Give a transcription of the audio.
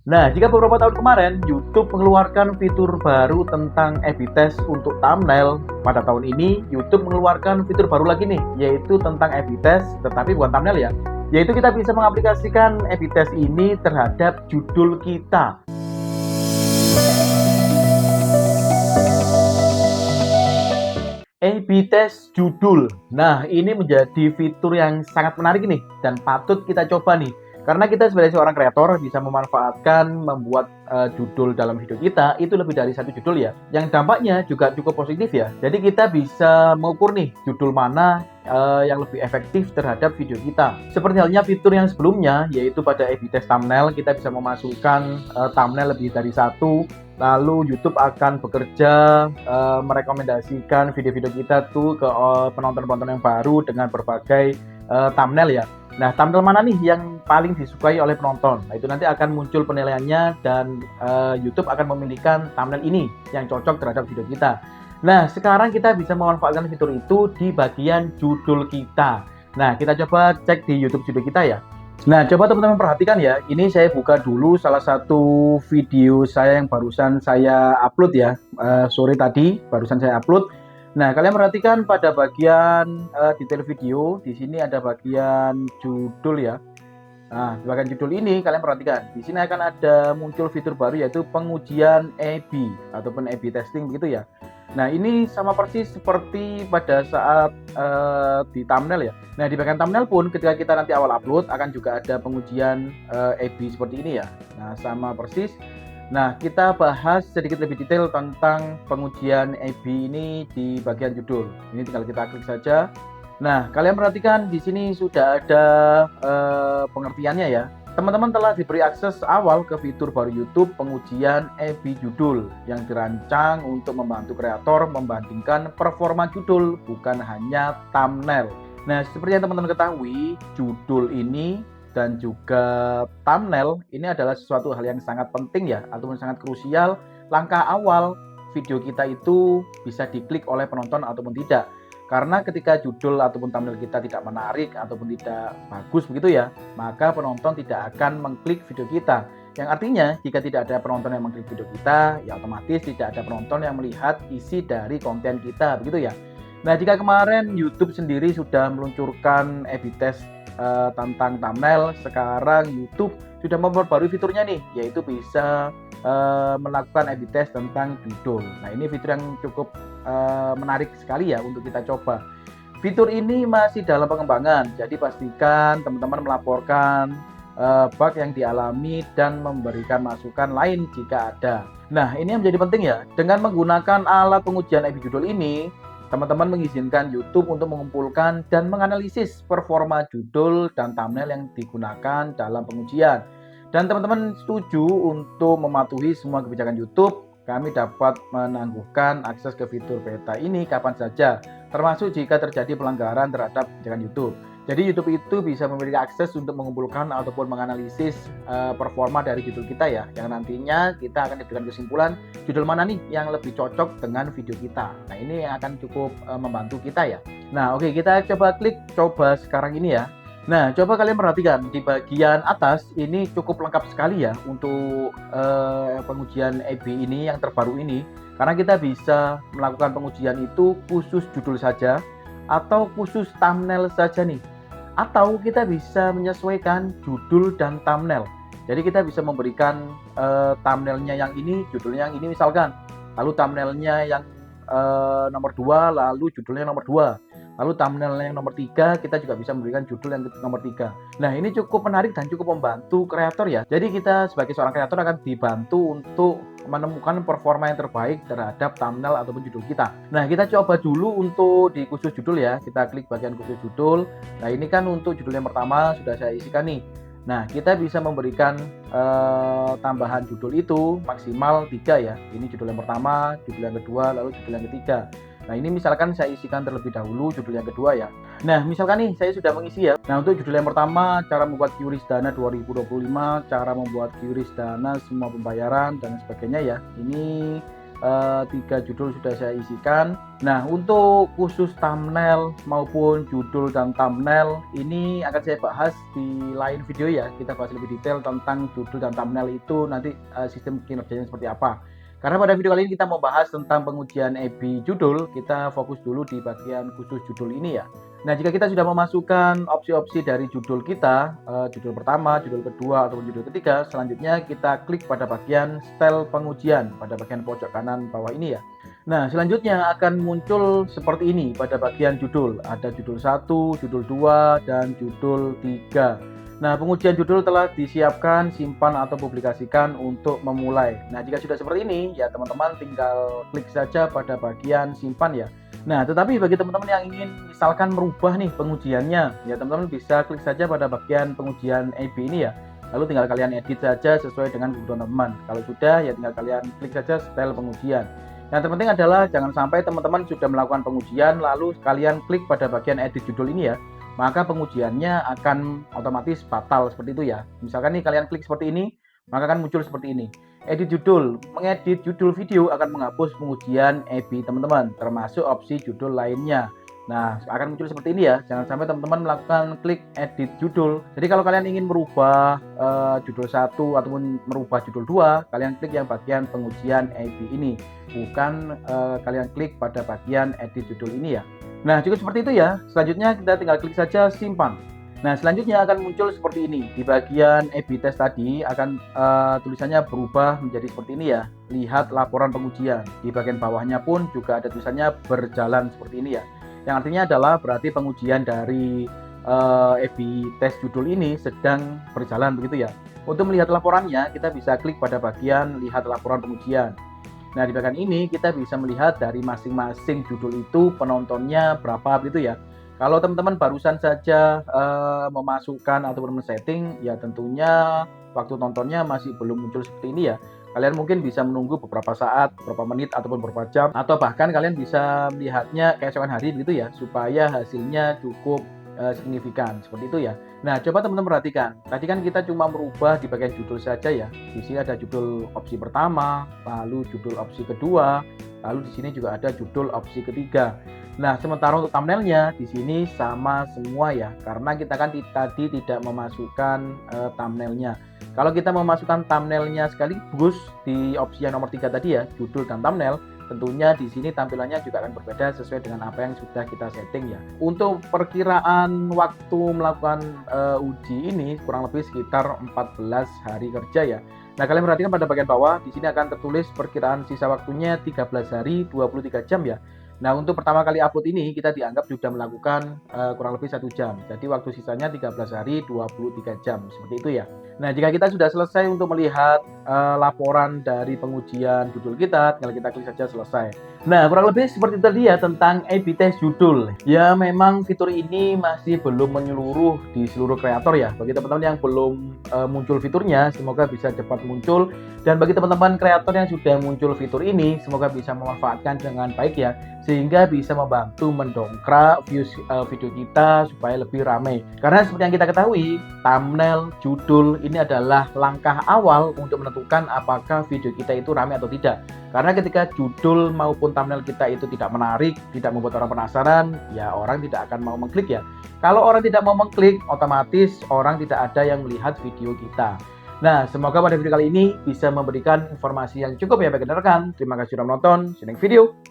Nah, jika beberapa tahun kemarin YouTube mengeluarkan fitur baru tentang A/B test untuk thumbnail, pada tahun ini YouTube mengeluarkan fitur baru lagi nih, yaitu tentang A/B test, tetapi bukan thumbnail ya. Yaitu kita bisa mengaplikasikan A/B test ini terhadap judul kita. A/B test judul. Nah, ini menjadi fitur yang sangat menarik nih dan patut kita coba nih. Karena kita sebagai seorang kreator bisa memanfaatkan membuat judul dalam video kita itu lebih dari satu judul ya. Yang dampaknya juga cukup positif ya. Jadi kita bisa mengukur nih judul mana yang lebih efektif terhadap video kita. Seperti halnya fitur yang sebelumnya, yaitu pada A/B test thumbnail, kita bisa memasukkan thumbnail lebih dari satu. Lalu YouTube akan bekerja merekomendasikan video-video kita tuh ke penonton-penonton yang baru dengan berbagai thumbnail ya. Nah, thumbnail mana nih yang paling disukai oleh penonton? Nah, itu nanti akan muncul penilaiannya dan YouTube akan memilihkan thumbnail ini yang cocok terhadap video kita. Nah, sekarang kita bisa memanfaatkan fitur itu di bagian judul kita. Nah, kita coba cek di YouTube judul kita ya. Nah, coba teman-teman perhatikan ya. Ini saya buka dulu salah satu video saya yang barusan saya upload ya. Sore tadi barusan saya upload. Nah, kalian perhatikan pada bagian detail video. Di sini ada bagian judul ya. Nah, di bagian judul ini kalian perhatikan. Di sini akan ada muncul fitur baru yaitu pengujian A/B ataupun A/B testing begitu ya. Nah, ini sama persis seperti pada saat di thumbnail ya. Nah, di bagian thumbnail pun ketika kita nanti awal upload akan juga ada pengujian A/B seperti ini ya. Nah, sama persis. Nah, kita bahas sedikit lebih detail tentang pengujian A/B ini di bagian judul. Ini tinggal kita klik saja. Nah, kalian perhatikan di sini sudah ada pengertiannya ya. Teman-teman telah diberi akses awal ke fitur baru YouTube pengujian A/B judul yang dirancang untuk membantu kreator membandingkan performa judul, bukan hanya thumbnail. Nah, seperti yang teman-teman ketahui, judul ini dan juga thumbnail ini adalah sesuatu hal yang sangat penting ya, ataupun sangat krusial. Langkah awal video kita itu bisa diklik oleh penonton ataupun tidak. Karena ketika judul ataupun thumbnail kita tidak menarik ataupun tidak bagus begitu ya, maka penonton tidak akan mengklik video kita. Yang artinya jika tidak ada penonton yang mengklik video kita, ya otomatis tidak ada penonton yang melihat isi dari konten kita begitu ya. Nah, jika kemarin YouTube sendiri sudah meluncurkan A/B test tentang thumbnail, sekarang YouTube sudah memperbarui fiturnya nih, yaitu bisa melakukan A/B test tentang judul. Nah, ini fitur yang cukup menarik sekali ya untuk kita coba. Fitur ini masih dalam pengembangan, jadi pastikan teman-teman melaporkan bug yang dialami dan memberikan masukan lain jika ada. Nah, ini yang menjadi penting ya. Dengan menggunakan alat pengujian A/B judul ini, teman-teman mengizinkan YouTube untuk mengumpulkan dan menganalisis performa judul dan thumbnail yang digunakan dalam pengujian. Dan teman-teman setuju untuk mematuhi semua kebijakan YouTube, kami dapat menangguhkan akses ke fitur beta ini kapan saja, termasuk jika terjadi pelanggaran terhadap kebijakan YouTube. Jadi YouTube itu bisa memiliki akses untuk mengumpulkan ataupun menganalisis performa dari judul kita ya, yang nantinya kita akan diberikan kesimpulan judul mana nih yang lebih cocok dengan video kita. Nah, ini akan cukup membantu kita ya. Nah, oke, kita coba sekarang ini ya. Nah, coba kalian perhatikan di bagian atas ini cukup lengkap sekali ya untuk pengujian A/B ini yang terbaru ini, karena kita bisa melakukan pengujian itu khusus judul saja atau khusus thumbnail saja nih, atau kita bisa menyesuaikan judul dan thumbnail. Jadi kita bisa memberikan thumbnailnya yang ini, judulnya yang ini misalkan, lalu thumbnailnya yang nomor 2, lalu judulnya nomor 2. Lalu thumbnail yang nomor 3, kita juga bisa memberikan judul yang nomor 3. Nah, ini cukup menarik dan cukup membantu kreator ya. Jadi kita sebagai seorang kreator akan dibantu untuk menemukan performa yang terbaik terhadap thumbnail ataupun judul kita. Nah, kita coba dulu untuk di khusus judul ya. Kita klik bagian khusus judul. Nah, ini kan untuk judul yang pertama sudah saya isikan nih. Nah, kita bisa memberikan tambahan judul itu maksimal 3 ya. Ini judul yang pertama, judul yang kedua, lalu judul yang ketiga. Nah, ini misalkan saya isikan terlebih dahulu judul yang kedua ya. Nah, misalkan nih saya sudah mengisi ya. Nah, untuk judul yang pertama, cara membuat QRIS Dana 2025, cara membuat QRIS Dana semua pembayaran dan sebagainya ya. Ini 3 judul sudah saya isikan. Nah, untuk khusus thumbnail maupun judul dan thumbnail ini akan saya bahas di lain video ya. Kita bahas lebih detail tentang judul dan thumbnail itu nanti sistem kinerjanya seperti apa. Karena pada video kali ini kita mau bahas tentang pengujian EBI judul, kita fokus dulu di bagian khusus judul ini ya. Nah, jika kita sudah memasukkan opsi-opsi dari judul kita, judul pertama, judul kedua, ataupun judul ketiga, selanjutnya kita klik pada bagian style pengujian pada bagian pojok kanan bawah ini ya. Nah, selanjutnya akan muncul seperti ini pada bagian judul. Ada judul 1, judul 2, dan judul 3. Nah, pengujian judul telah disiapkan, simpan, atau publikasikan untuk memulai. Nah, jika sudah seperti ini, ya teman-teman tinggal klik saja pada bagian simpan ya. Nah, tetapi bagi teman-teman yang ingin misalkan merubah nih pengujiannya, ya teman-teman bisa klik saja pada bagian pengujian EBI ini ya. Lalu tinggal kalian edit saja sesuai dengan kebutuhan teman-teman. Kalau sudah, ya tinggal kalian klik saja style pengujian. Yang terpenting adalah jangan sampai teman-teman sudah melakukan pengujian lalu kalian klik pada bagian edit judul ini ya, maka pengujiannya akan otomatis batal seperti itu ya. Misalkan nih kalian klik seperti ini, maka akan muncul seperti ini. Edit judul, mengedit judul video akan menghapus pengujian EBI teman-teman, termasuk opsi judul lainnya. Nah, akan muncul seperti ini ya. Jangan sampai teman-teman melakukan klik edit judul. Jadi kalau kalian ingin merubah judul 1 ataupun merubah judul 2, kalian klik yang bagian pengujian EBI ini, bukan kalian klik pada bagian edit judul ini ya. Nah, cukup seperti itu ya. Selanjutnya kita tinggal klik saja simpan. Nah, selanjutnya akan muncul seperti ini. Di bagian EBI test tadi akan tulisannya berubah menjadi seperti ini ya. Lihat laporan pengujian. Di bagian bawahnya pun juga ada tulisannya berjalan seperti ini ya. Yang artinya adalah berarti pengujian dari EBI test judul ini sedang berjalan begitu ya. Untuk melihat laporannya, kita bisa klik pada bagian lihat laporan pengujian. Nah, di bagian ini kita bisa melihat dari masing-masing judul itu penontonnya berapa begitu ya. Kalau teman-teman barusan saja memasukkan ataupun men-setting, ya tentunya waktu nontonnya masih belum muncul seperti ini ya. Kalian mungkin bisa menunggu beberapa saat, beberapa menit, ataupun beberapa jam, atau bahkan kalian bisa melihatnya keesokan hari begitu ya, supaya hasilnya cukup signifikan seperti itu ya. Nah, coba teman-teman perhatikan. Tadi kan kita cuma merubah di bagian judul saja ya. Di sini ada judul opsi pertama, lalu judul opsi kedua, lalu di sini juga ada judul opsi ketiga. Nah, sementara untuk thumbnailnya di sini sama semua ya, karena kita kan tadi tidak memasukkan thumbnailnya. Kalau kita memasukkan thumbnailnya sekaligus di opsi yang nomor 3 tadi ya, judul dan thumbnail, tentunya di sini tampilannya juga akan berbeda sesuai dengan apa yang sudah kita setting ya. Untuk perkiraan waktu melakukan uji ini kurang lebih sekitar 14 hari kerja ya. Nah, kalian perhatikan pada bagian bawah, di sini akan tertulis perkiraan sisa waktunya 13 hari 23 jam ya. Nah, untuk pertama kali upload ini kita dianggap sudah melakukan kurang lebih 1 jam. Jadi waktu sisanya 13 hari 23 jam, seperti itu ya. Nah, jika kita sudah selesai untuk melihat laporan dari pengujian judul kita, tinggal kita klik saja selesai. Nah, kurang lebih seperti tadi ya tentang EBI test judul. Ya, memang fitur ini masih belum menyeluruh di seluruh kreator ya. Bagi teman-teman yang belum muncul fiturnya, semoga bisa cepat muncul. Dan bagi teman-teman kreator yang sudah muncul fitur ini, semoga bisa memanfaatkan dengan baik ya, sehingga bisa membantu mendongkrak views video kita supaya lebih ramai. Karena seperti yang kita ketahui, thumbnail, judul ini adalah langkah awal untuk menentukan apakah video kita itu ramai atau tidak. Karena ketika judul maupun thumbnail kita itu tidak menarik, tidak membuat orang penasaran, ya orang tidak akan mau mengklik ya. Kalau orang tidak mau mengklik, otomatis orang tidak ada yang melihat video kita. Nah, semoga pada video kali ini bisa memberikan informasi yang cukup ya bagi rekan. Terima kasih sudah menonton. See you next video.